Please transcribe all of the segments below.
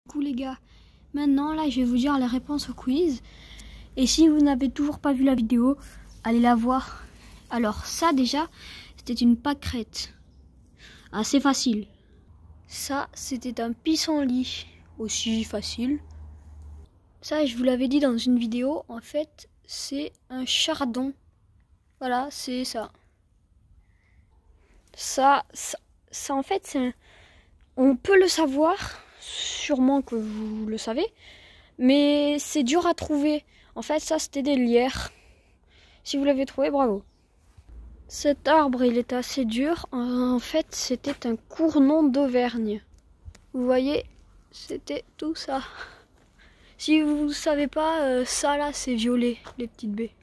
Du coup les gars, maintenant là je vais vous dire les réponses au quiz. Et si vous n'avez toujours pas vu la vidéo, allez la voir. Alors ça déjà, c'était une pâquerette. Assez facile. Ça, c'était un pissenlit. Aussi facile. Ça, je vous l'avais dit dans une vidéo, en fait, c'est un chardon. Voilà, c'est ça. Ça en fait, c'est on peut le savoir, sûrement que vous le savez, mais c'est dur à trouver. En fait, ça, c'était des lierres. Si vous l'avez trouvé, bravo. Cet arbre, il est assez dur. En fait, c'était un cournon d'Auvergne. Vous voyez, c'était tout ça. Si vous ne savez pas, ça là, c'est violet, les petites baies.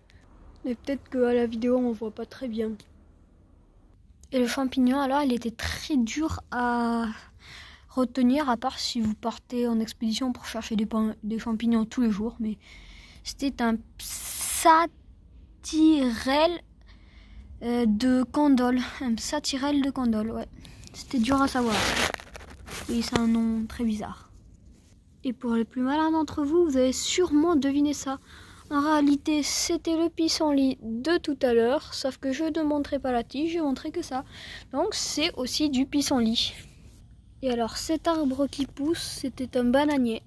Mais peut-être qu'à la vidéo, on voit pas très bien. Et le champignon, alors, il était très dur à retenir, à part si vous partez en expédition pour chercher des champignons tous les jours. Mais c'était un satyrelle de Candolle. Un satyrelle de Candolle, ouais. C'était dur à savoir. Oui, c'est un nom très bizarre. Et pour les plus malins d'entre vous, vous avez sûrement deviné ça. En réalité, c'était le pissenlit de tout à l'heure, sauf que je ne montrais pas la tige, je montrais que ça. Donc c'est aussi du pissenlit. Et alors cet arbre qui pousse, c'était un bananier.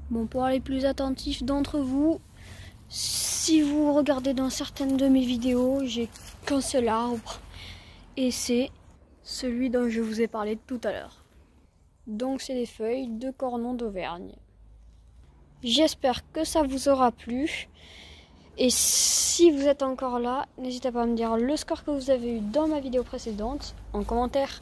Bon, pour les plus attentifs d'entre vous, si vous regardez dans certaines de mes vidéos, j'ai qu'un seul arbre. Et c'est celui dont je vous ai parlé tout à l'heure. Donc c'est les feuilles de cornon d'Auvergne. J'espère que ça vous aura plu. Et si vous êtes encore là, n'hésitez pas à me dire le score que vous avez eu dans ma vidéo précédente en commentaire.